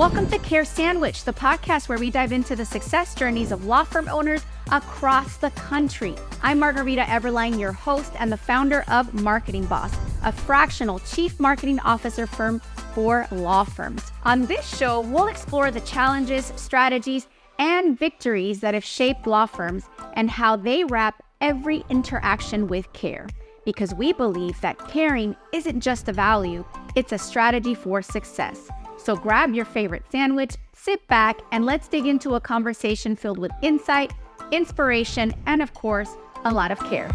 Welcome to Care Sandwich, the podcast where we dive into the success journeys of law firm owners across the country. I'm Margarita Everline, your host and the founder of Marketing Boss, a fractional chief marketing officer firm for law firms. On this show, we'll explore the challenges, strategies, and victories that have shaped law firms and how they wrap every interaction with care. Because we believe that caring isn't just a value, it's a strategy for success. So grab your favorite sandwich, sit back, and let's dig into a conversation filled with insight, inspiration, and of course, a lot of care.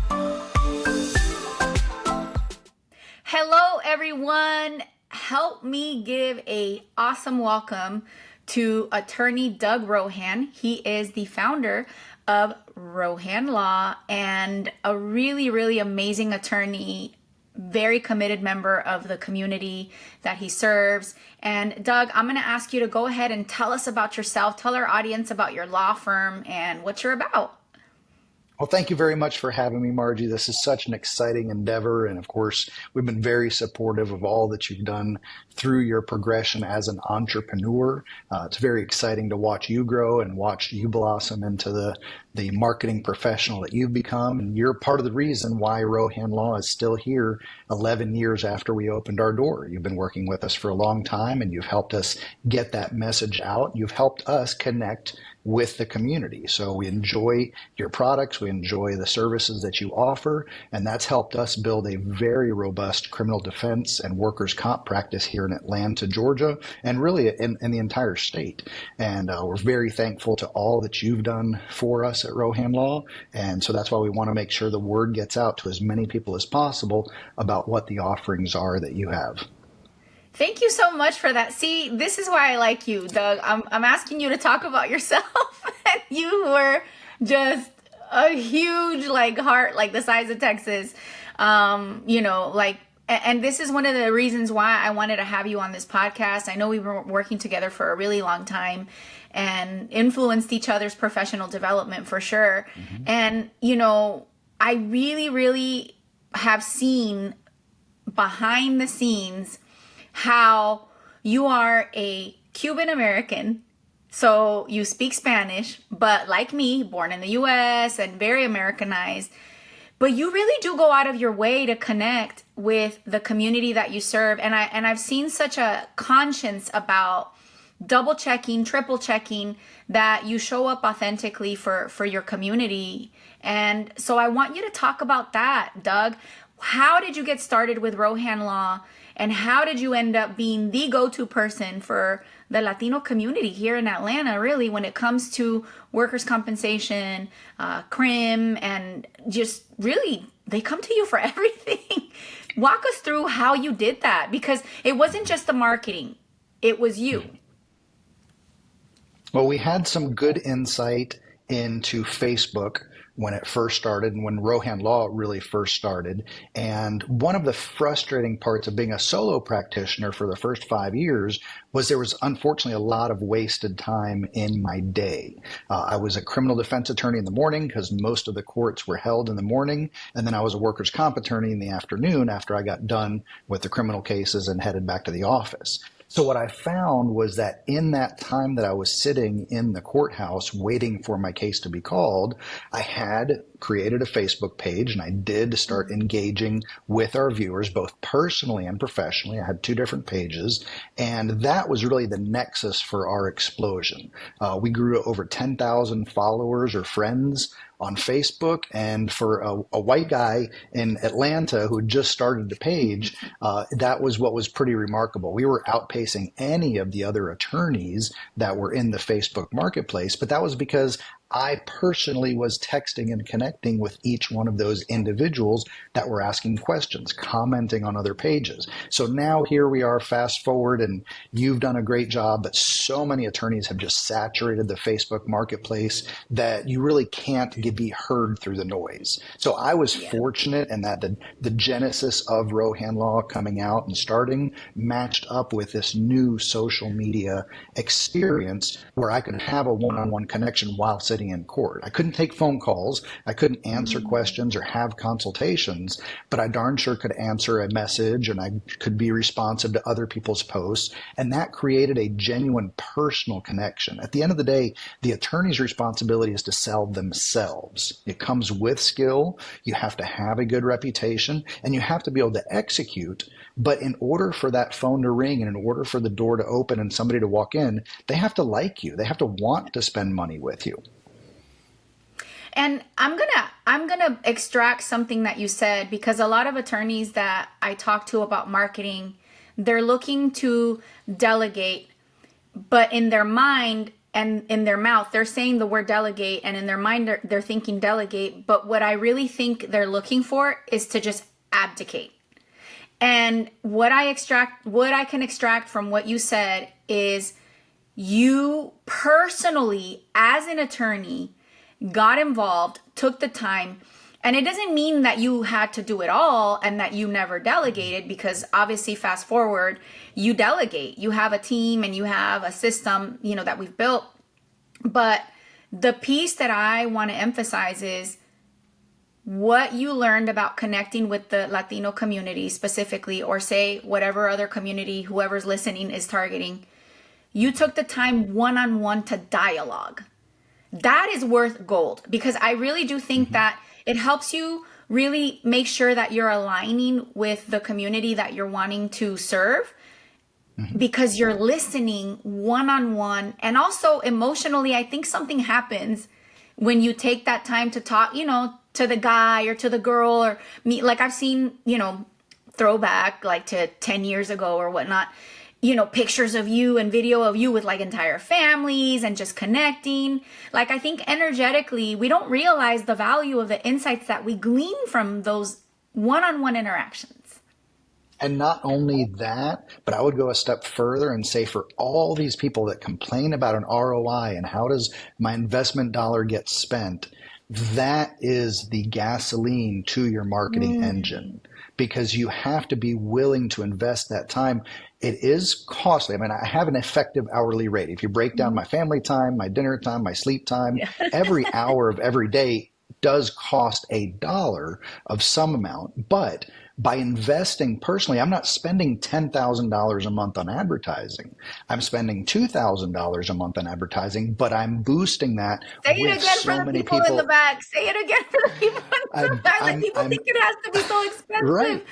Hello, everyone. Help me give an awesome welcome to attorney Doug Rohan. He is the founder of Rohan Law and a really, really amazing attorney, very committed member of the community that he serves. And Doug, I'm going to ask you to go ahead and tell us about yourself, tell our audience about your law firm and what you're about. Well, thank you very much for having me, Margie. This is such an exciting endeavor. And of course, we've been very supportive of all that you've done through your progression as an entrepreneur. It's very exciting to watch you grow and watch you blossom into the marketing professional that you've become. And you're part of the reason why Rohan Law is still here 11 years after we opened our door. You've been working with us for a long time and you've helped us get that message out. You've helped us connect with the community. So we enjoy your products, we enjoy the services that you offer, and that's helped us build a very robust criminal defense and workers' comp practice here in Atlanta, Georgia, and really in the entire state. And we're very thankful to all that you've done for us at Rohan Law, and so that's why we want to make sure the word gets out to as many people as possible about what the offerings are that you have. Thank you so much for that. See, this is why I like you, Doug. I'm asking you to talk about yourself. And you were just a huge heart, like the size of Texas. And this is one of the reasons why I wanted to have you on this podcast. I know we were working together for a really long time and influenced each other's professional development for sure. Mm-hmm. And, I really, really have seen behind the scenes how you are a Cuban American, so you speak Spanish, but like me, born in the US and very Americanized, but you really do go out of your way to connect with the community that you serve. And I've seen such a conscience about double checking, triple checking, that you show up authentically for your community. And so I want you to talk about that, Doug. How did you get started with Rohan Law? And how did you end up being the go-to person for the Latino community here in Atlanta, really, when it comes to workers' compensation, crim, and just really, they come to you for everything. Walk us through how you did that, because it wasn't just the marketing, it was you. Well, we had some good insight into Facebook when it first started and when Rohan Law really first started. And one of the frustrating parts of being a solo practitioner for the first 5 years was there was unfortunately a lot of wasted time in my day. I was a criminal defense attorney in the morning because most of the courts were held in the morning. And then I was a workers' comp attorney in the afternoon after I got done with the criminal cases and headed back to the office. So what I found was that in that time that I was sitting in the courthouse waiting for my case to be called, I had created a Facebook page and I did start engaging with our viewers, both personally and professionally. I had 2 different pages, and that was really the nexus for our explosion. We grew to over 10,000 followers or friends on Facebook, and for a white guy in Atlanta who just started the page, that was what was pretty remarkable. We were outpacing any of the other attorneys that were in the Facebook marketplace, but that was because I personally was texting and connecting with each one of those individuals that were asking questions, commenting on other pages. So now here we are, fast forward, and you've done a great job, but so many attorneys have just saturated the Facebook marketplace that you really can't be heard through the noise. So I was fortunate in that the genesis of Rohan Law coming out and starting matched up with this new social media experience where I could have a one-on-one connection while sitting standing in court. I couldn't take phone calls. I couldn't answer questions or have consultations, but I darn sure could answer a message and I could be responsive to other people's posts. And that created a genuine personal connection. At the end of the day, the attorney's responsibility is to sell themselves. It comes with skill. You have to have a good reputation and you have to be able to execute. But in order for that phone to ring and in order for the door to open and somebody to walk in, they have to like you. They have to want to spend money with you. And I'm gonna extract something that you said, because a lot of attorneys that I talk to about marketing, they're looking to delegate, but in their mind and in their mouth, they're saying the word delegate, and in their mind, they're thinking delegate. But what I really think they're looking for is to just abdicate. And what I can extract from what you said is you personally, as an attorney, got involved, took the time. And it doesn't mean that you had to do it all and that you never delegated, because obviously fast forward, you delegate. You have a team and you have a system, that we've built. But the piece that I want to emphasize is what you learned about connecting with the Latino community specifically, or say whatever other community whoever's listening is targeting. You took the time one-on-one to dialogue. That is worth gold, because I really do think that it helps you really make sure that you're aligning with the community that you're wanting to serve, because you're listening one-on-one. And also emotionally, I think something happens when you take that time to talk, to the guy or to the girl or me. Like I've seen, throwback like to 10 years ago or whatnot, pictures of you and video of you with like entire families and just connecting. Like, I think energetically, we don't realize the value of the insights that we glean from those one-on-one interactions. And not only that, but I would go a step further and say, for all these people that complain about an ROI and how does my investment dollar get spent, that is the gasoline to your marketing engine, because you have to be willing to invest that time. It is costly. I mean, I have an effective hourly rate. If you break down my family time, my dinner time, my sleep time, every hour of every day does cost $1 of some amount. But by investing personally, I'm not spending $10,000 a month on advertising. I'm spending $2,000 a month on advertising, but I'm boosting that Say with it again so for the many people in the back. Say it again for the people in the back. Like, people think it has to be so expensive. Right.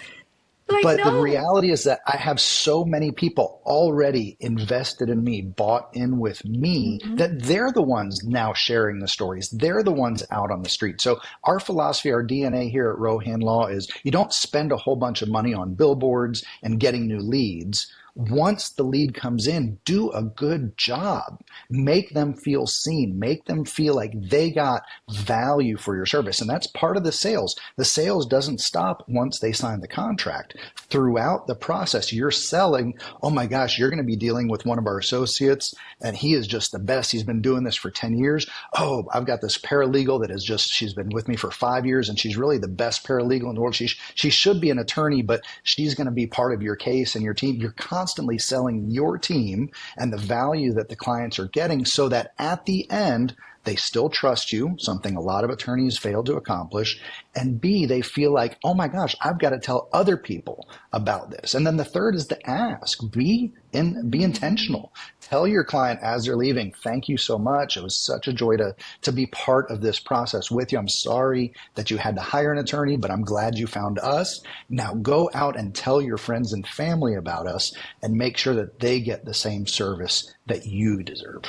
Like, But no. the reality is that I have so many people already invested in me, bought in with me, that they're the ones now sharing the stories. They're the ones out on the street. So our philosophy, our DNA here at Rohan Law is you don't spend a whole bunch of money on billboards and getting new leads. Once the lead comes in, do a good job. Make them feel seen. Make them feel like they got value for your service. And that's part of the sales. The sales doesn't stop once they sign the contract. Throughout the process, you're selling, oh my gosh, you're going to be dealing with one of our associates and he is just the best. He's been doing this for 10 years. Oh, I've got this paralegal that is just, she's been with me for 5 years and she's really the best paralegal in the world. She should be an attorney, but she's going to be part of your case and your team. You're constantly selling your team and the value that the clients are getting, so that at the end, they still trust you, something a lot of attorneys fail to accomplish. And B, they feel like, oh my gosh, I've got to tell other people about this. And then the third is to ask. Be intentional. Tell your client as they're leaving, thank you so much. It was such a joy to be part of this process with you. I'm sorry that you had to hire an attorney, but I'm glad you found us. Now go out and tell your friends and family about us and make sure that they get the same service that you deserve.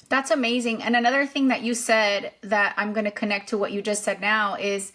That's amazing. And another thing that you said that I'm going to connect to what you just said now is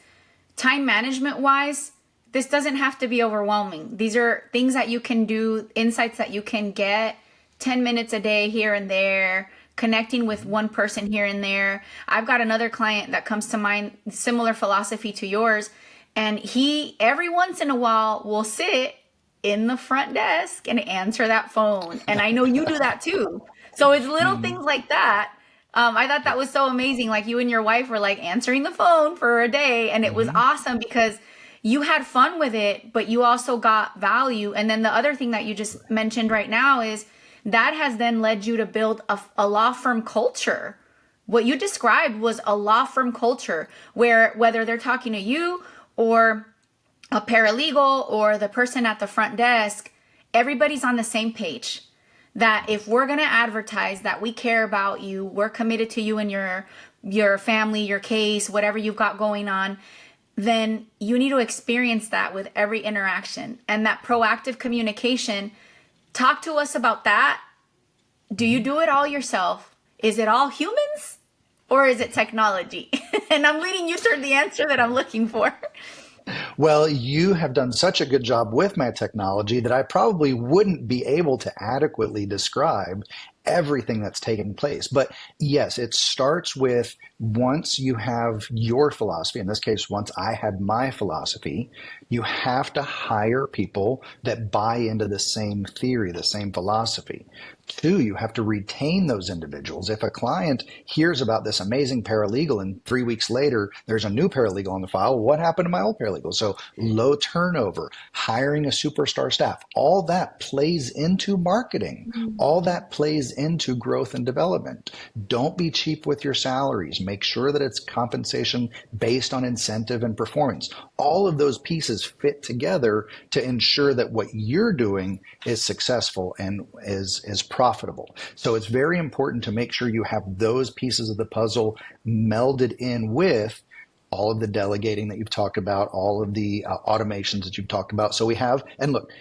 time management wise, this doesn't have to be overwhelming. These are things that you can do, insights that you can get 10 minutes a day here and there, connecting with one person here and there. I've got another client that comes to mind, similar philosophy to yours. And he, every once in a while, will sit in the front desk and answer that phone. And I know you do that too. So it's little things like that. I thought that was so amazing. Like, you and your wife were like answering the phone for a day, and it was awesome because you had fun with it, but you also got value. And then the other thing that you just mentioned right now is that has then led you to build a law firm culture what you described was a law firm culture where whether they're talking to you or a paralegal or the person at the front desk, everybody's on the same page. That if we're going to advertise that we care about you, we're committed to you and your family, your case, whatever you've got going on, then you need to experience that with every interaction. And that proactive communication, talk to us about that. Do you do it all yourself? Is it all humans or is it technology? And I'm leading you toward the answer that I'm looking for. Well, you have done such a good job with my technology that I probably wouldn't be able to adequately describe everything that's taking place. But yes, it starts with once you have your philosophy, in this case, once I had my philosophy, you have to hire people that buy into the same theory, the same philosophy. Two, you have to retain those individuals. If a client hears about this amazing paralegal and 3 weeks later there's a new paralegal on the file, what happened to my old paralegal? So low turnover, hiring a superstar staff, all that plays into marketing. All that plays into growth and development. Don't be cheap with your salaries. Make sure that it's compensation based on incentive and performance. All of those pieces fit together to ensure that what you're doing is successful and is profitable. So it's very important to make sure you have those pieces of the puzzle melded in with all of the delegating that you've talked about, all of the automations that you've talked about. So we have, and look,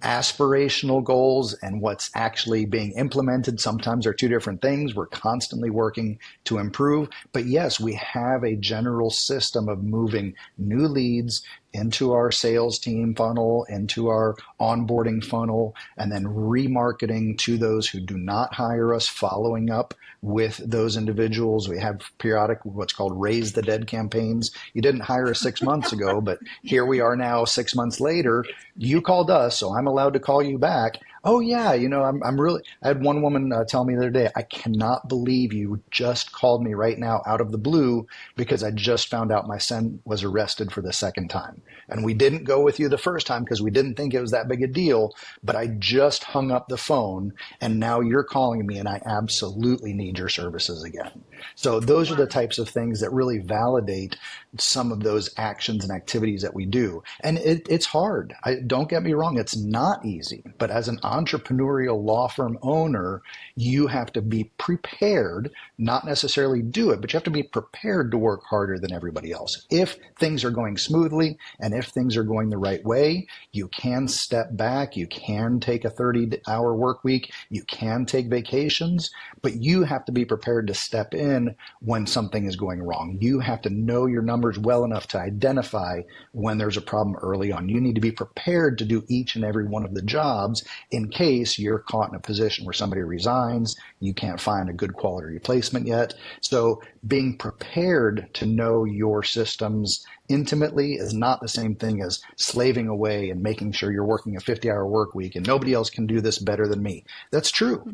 aspirational goals and what's actually being implemented sometimes are two different things. We're constantly working to improve. But yes, we have a general system of moving new leads into our sales team funnel, into our onboarding funnel, and then remarketing to those who do not hire us, following up with those individuals. We have periodic, what's called raise the dead campaigns. You didn't hire us 6 months ago, but here we are now 6 months later. You called us, so I'm allowed to call you back. Oh yeah, I'm really, I had one woman tell me the other day, I cannot believe you just called me right now out of the blue because I just found out my son was arrested for the second time. And we didn't go with you the first time because we didn't think it was that big a deal, but I just hung up the phone and now you're calling me and I absolutely need your services again. So those are the types of things that really validate some of those actions and activities that we do. And it's hard. Don't get me wrong, it's not easy. But as an entrepreneurial law firm owner, you have to be prepared, not necessarily do it, but you have to be prepared to work harder than everybody else. If things are going smoothly and if things are going the right way, you can step back, you can take a 30-hour work week, you can take vacations, but you have to be prepared to step in when something is going wrong. You have to know your numbers well enough to identify when there's a problem early on. You need to be prepared to do each and every one of the jobs in case you're caught in a position where somebody resigns, you can't find a good quality replacement yet. So being prepared to know your systems intimately is not the same thing as slaving away and making sure you're working a 50-hour work week and nobody else can do this better than me. That's true.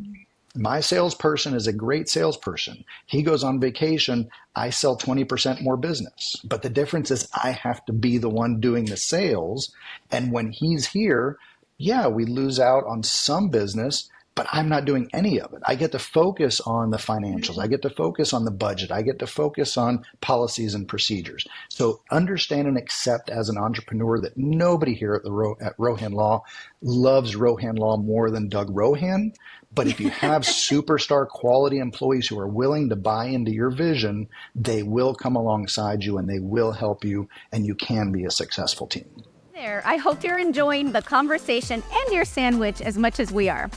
My salesperson is a great salesperson. He goes on vacation, I sell 20% more business. But the difference is I have to be the one doing the sales. And when he's here, yeah, we lose out on some business, but I'm not doing any of it. I get to focus on the financials. I get to focus on the budget. I get to focus on policies and procedures. So understand and accept as an entrepreneur that nobody here at Rohan Law loves Rohan Law more than Doug Rohan. But if you have superstar quality employees who are willing to buy into your vision, they will come alongside you and they will help you, and you can be a successful team. There, I hope you're enjoying the conversation and your sandwich as much as we are.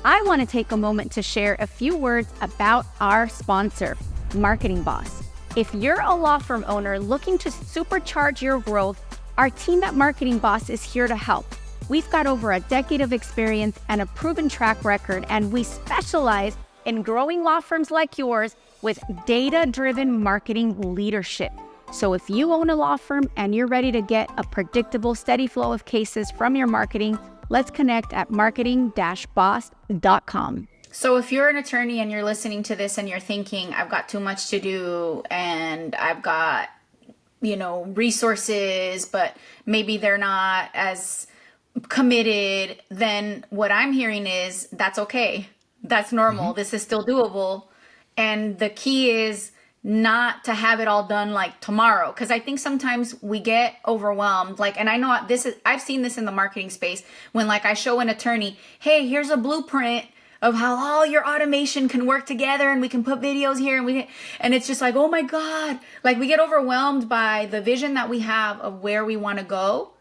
I want to take a moment to share a few words about our sponsor, Marketing Boss. If you're a law firm owner looking to supercharge your growth, our team at Marketing Boss is here to help. We've got over a decade of experience and a proven track record, and we specialize in growing law firms like yours with data-driven marketing leadership. So if you own a law firm and you're ready to get a predictable, steady flow of cases from your marketing, let's connect at marketing-boss.com. So if you're an attorney and you're listening to this and you're thinking, I've got too much to do and I've got, resources, but maybe they're not as committed, then what I'm hearing is that's okay. That's normal. This is still doable. And the key is not to have it all done like tomorrow. Cause I think sometimes we get overwhelmed. Like, and I know I've seen this in the marketing space when like I show an attorney, hey, here's a blueprint of how all your automation can work together and we can put videos here and it's just like, oh my God, like we get overwhelmed by the vision that we have of where we want to go,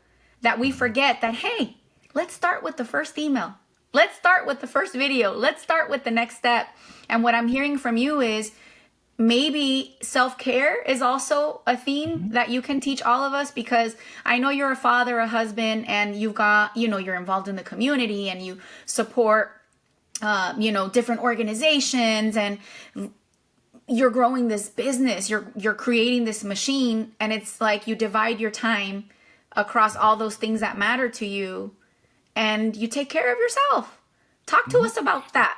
that we forget that, hey, let's start with the first email. Let's start with the first video. Let's start with the next step. And what I'm hearing from you is maybe self-care is also a theme that you can teach all of us, because I know you're a father, a husband, and you've got, you're involved in the community and you support different organizations, and you're growing this business, you're creating this machine, and it's like you divide your time across all those things that matter to you, and you take care of yourself. Talk to us about that.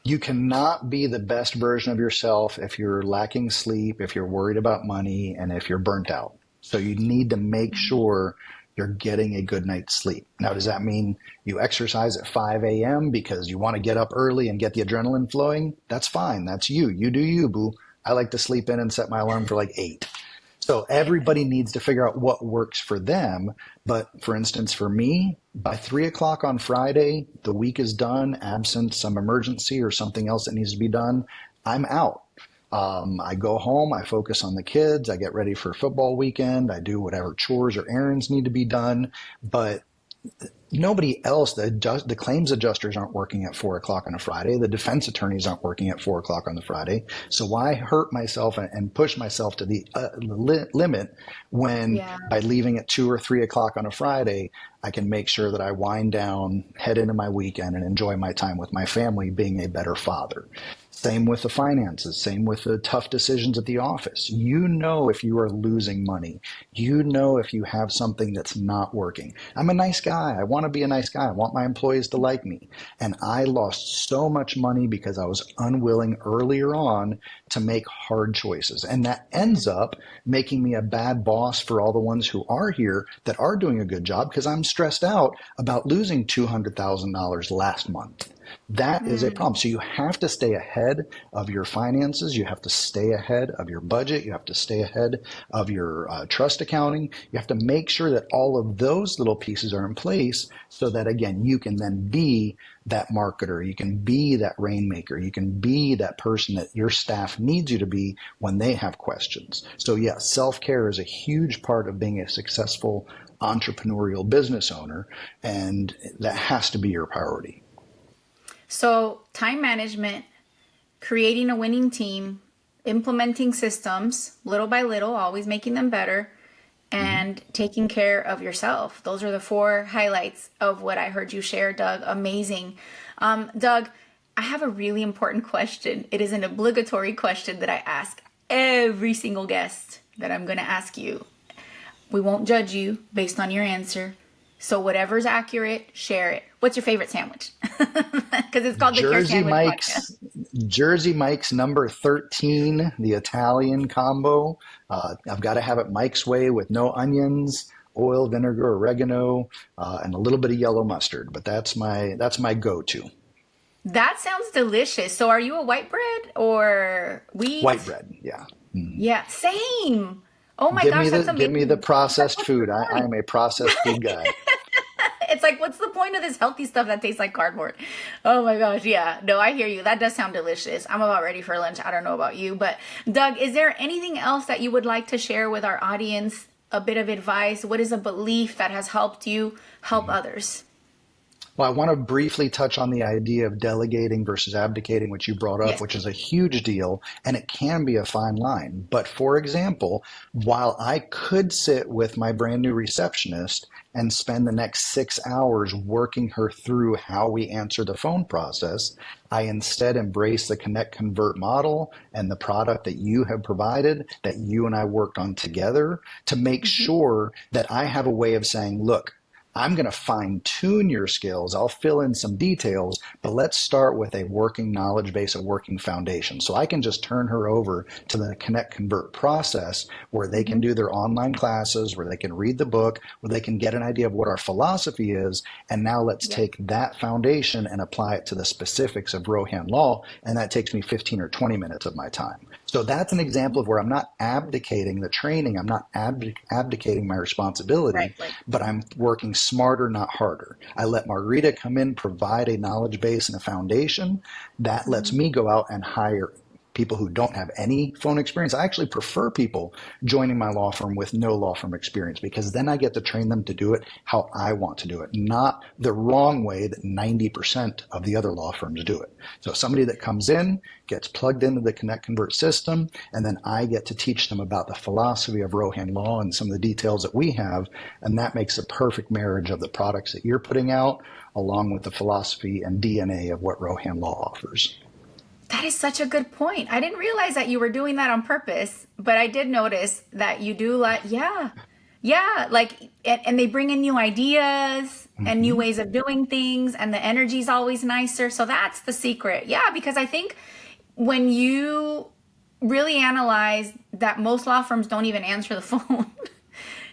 You cannot be the best version of yourself if you're lacking sleep, if you're worried about money, and if you're burnt out. So you need to make sure you're getting a good night's sleep. Now, does that mean you exercise at 5 a.m. because you want to get up early and get the adrenaline flowing? That's fine. That's you. You do you, boo. I like to sleep in and set my alarm for like 8. So everybody needs to figure out what works for them. But for instance, for me, by 3 o'clock on Friday, the week is done, absent some emergency or something else that needs to be done, I'm out. I go home, I focus on the kids, I get ready for football weekend, I do whatever chores or errands need to be done, but nobody else, the claims adjusters aren't working at 4 o'clock on a Friday, the defense attorneys aren't working at 4 o'clock on the Friday, so why hurt myself and push myself to the limit when by leaving at 2 or 3 o'clock on a Friday, I can make sure that I wind down, head into my weekend, and enjoy my time with my family, being a better father. Same with the finances, same with the tough decisions at the office. You know if you are losing money. You know if you have something that's not working. I'm a nice guy. I want to be a nice guy. I want my employees to like me. And I lost so much money because I was unwilling earlier on to make hard choices. And that ends up making me a bad boss for all the ones who are here that are doing a good job, because I'm stressed out about losing $200,000 last month. That is a problem. So you have to stay ahead of your finances. You have to stay ahead of your budget. You have to stay ahead of your trust accounting. You have to make sure that all of those little pieces are in place so that, again, you can then be that marketer. You can be that rainmaker. You can be that person that your staff needs you to be when they have questions. So yes, self-care is a huge part of being a successful entrepreneurial business owner, and that has to be your priority. So time management, creating a winning team, implementing systems little by little, always making them better, and taking care of yourself. Those are the 4 highlights of what I heard you share, Doug. Amazing. Doug, I have a really important question. It is an obligatory question that I ask every single guest that I'm going to ask you. We won't judge you based on your answer. So whatever's accurate, share it. What's your favorite sandwich? Because it's called the Cure Sandwich Podcast. Jersey Mike's number 13, the Italian combo. I've got to have it Mike's way with no onions, oil, vinegar, oregano, and a little bit of yellow mustard. But that's my go-to. That sounds delicious. So are you a white bread or wheat? White bread, yeah. Yeah, same. Oh my gosh, that's amazing. Give me the processed food. I am a processed food guy. It's like, what's the point of this healthy stuff that tastes like cardboard? Oh my gosh, yeah. No, I hear you. That does sound delicious. I'm about ready for lunch. I don't know about you. But Doug, is there anything else that you would like to share with our audience? A bit of advice? What is a belief that has helped you help others? Well, I want to briefly touch on the idea of delegating versus abdicating, which you brought up, which is a huge deal, and it can be a fine line. But for example, while I could sit with my brand new receptionist and spend the next 6 hours working her through how we answer the phone process, I instead embrace the Connect Convert model and the product that you have provided, that you and I worked on together, to make sure that I have a way of saying, look, I'm going to fine tune your skills. I'll fill in some details, but let's start with a working knowledge base, a working foundation. So I can just turn her over to the Connect Convert process where they can do their online classes, where they can read the book, where they can get an idea of what our philosophy is. And now let's take that foundation and apply it to the specifics of Rohan Law. And that takes me 15 or 20 minutes of my time. So that's an example of where I'm not abdicating the training. I'm not abdicating my responsibility, but I'm working smarter, not harder. I let Margarita come in, provide a knowledge base and a foundation. That lets me go out and hire people who don't have any phone experience. I actually prefer people joining my law firm with no law firm experience, because then I get to train them to do it how I want to do it, not the wrong way that 90% of the other law firms do it. So somebody that comes in, gets plugged into the Connect Convert system, and then I get to teach them about the philosophy of Rohan Law and some of the details that we have, and that makes a perfect marriage of the products that you're putting out along with the philosophy and DNA of what Rohan Law offers. That is such a good point. I didn't realize that you were doing that on purpose, but I did notice that you do like, and they bring in new ideas and new ways of doing things, and the energy is always nicer. So that's the secret. Yeah, because I think when you really analyze that most law firms don't even answer the phone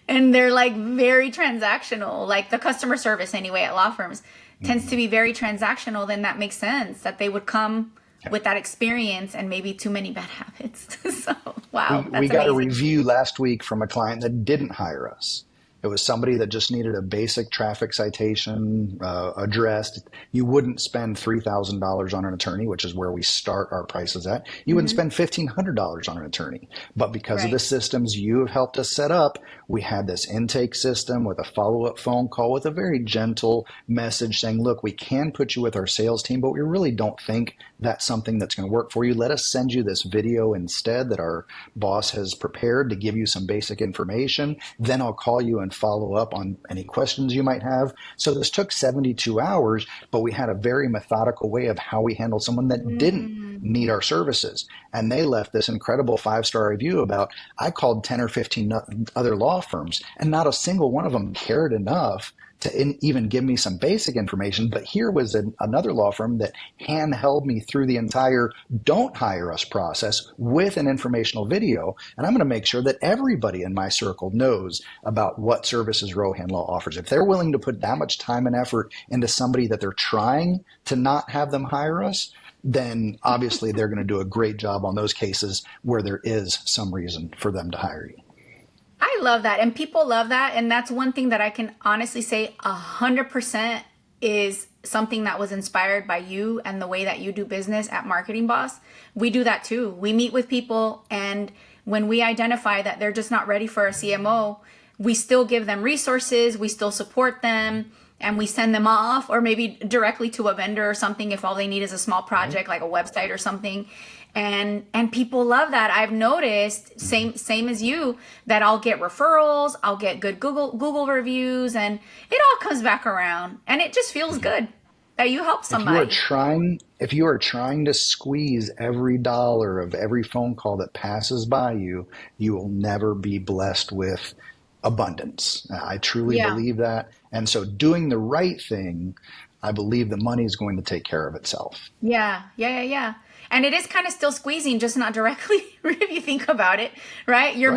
and they're like very transactional, like the customer service anyway at law firms tends to be very transactional, then that makes sense that they would come with that experience and maybe too many bad habits. So, wow. We got a review last week from a client that didn't hire us. It was somebody that just needed a basic traffic citation addressed. You wouldn't spend $3,000 on an attorney, which is where we start our prices at. You wouldn't spend $1,500 on an attorney. But because of the systems you have helped us set up, we had this intake system with a follow-up phone call with a very gentle message saying, look, we can put you with our sales team, but we really don't think that's something that's going to work for you. Let us send you this video instead that our boss has prepared to give you some basic information. Then I'll call you and follow up on any questions you might have. So this took 72 hours, but we had a very methodical way of how we handled someone that didn't need our services. And they left this incredible 5-star review about, I called 10 or 15 other law firms, and not a single one of them cared enough to even give me some basic information. But here was another law firm that handheld me through the entire don't hire us process with an informational video. And I'm going to make sure that everybody in my circle knows about what services Rohan Law offers. If they're willing to put that much time and effort into somebody that they're trying to not have them hire us, then obviously they're going to do a great job on those cases where there is some reason for them to hire you. I love that. And people love that. And that's one thing that I can honestly say 100% is something that was inspired by you and the way that you do business at Marketing Boss. We do that too. We meet with people, and when we identify that they're just not ready for a CMO, we still give them resources, we still support them, and we send them off, or maybe directly to a vendor or something if all they need is a small project like a website or something. And people love that. I've noticed, same as you, that I'll get referrals, I'll get good Google reviews, and it all comes back around, and it just feels good that you help somebody. If you are trying to squeeze every dollar of every phone call that passes by you, you will never be blessed with abundance. I truly believe that. And so doing the right thing, I believe the money is going to take care of itself. Yeah. And it is kind of still squeezing, just not directly, if you think about it, right? You're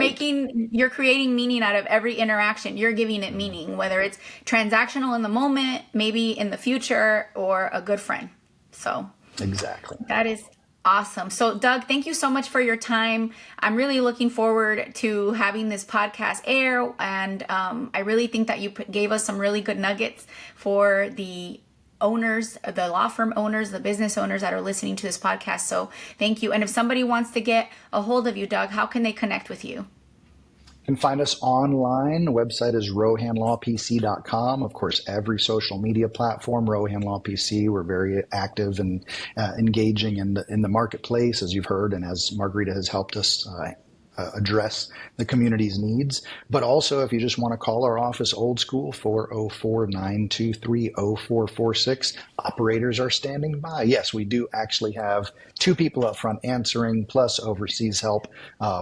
creating meaning out of every interaction. You're giving it meaning, whether it's transactional in the moment, maybe in the future, or a good friend. So exactly. That is awesome. So Doug, thank you so much for your time. I'm really looking forward to having this podcast air. And I really think that you gave us some really good nuggets for the owners, the law firm owners, the business owners that are listening to this podcast. So thank you. And if somebody wants to get a hold of you, Doug, how can they connect with you? You can find us online. The website is rohanlawpc.com. Of course, every social media platform, Rohan Law PC. We're very active and engaging in the marketplace, as you've heard, and as Margarita has helped us address the community's needs. But also, if you just want to call our office old school, 404-923-0446, operators are standing by. Yes, we do actually have 2 people up front answering, plus overseas help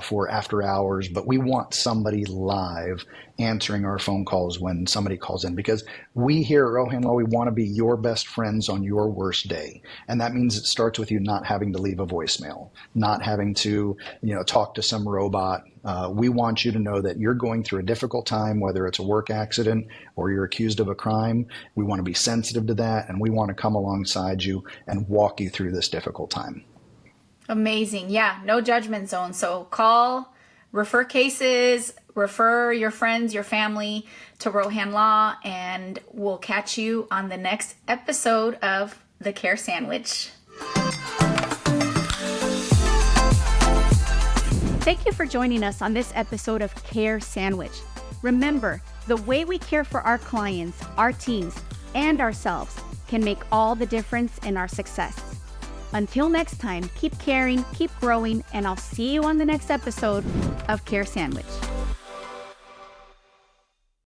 for after hours, but we want somebody live answering our phone calls when somebody calls in, because we here at Rohan Law, we want to be your best friends on your worst day. And that means it starts with you not having to leave a voicemail, not having to, talk to some robot. We want you to know that you're going through a difficult time, whether it's a work accident or you're accused of a crime. We want to be sensitive to that, and we want to come alongside you and walk you through this difficult time. Amazing. Yeah, no judgment zone. So call, refer cases, refer your friends, your family to Rohan Law, and we'll catch you on the next episode of The Care Sandwich. Thank you for joining us on this episode of Care Sandwich. Remember, the way we care for our clients, our teams, and ourselves can make all the difference in our success. Until next time, keep caring, keep growing, and I'll see you on the next episode of Care Sandwich.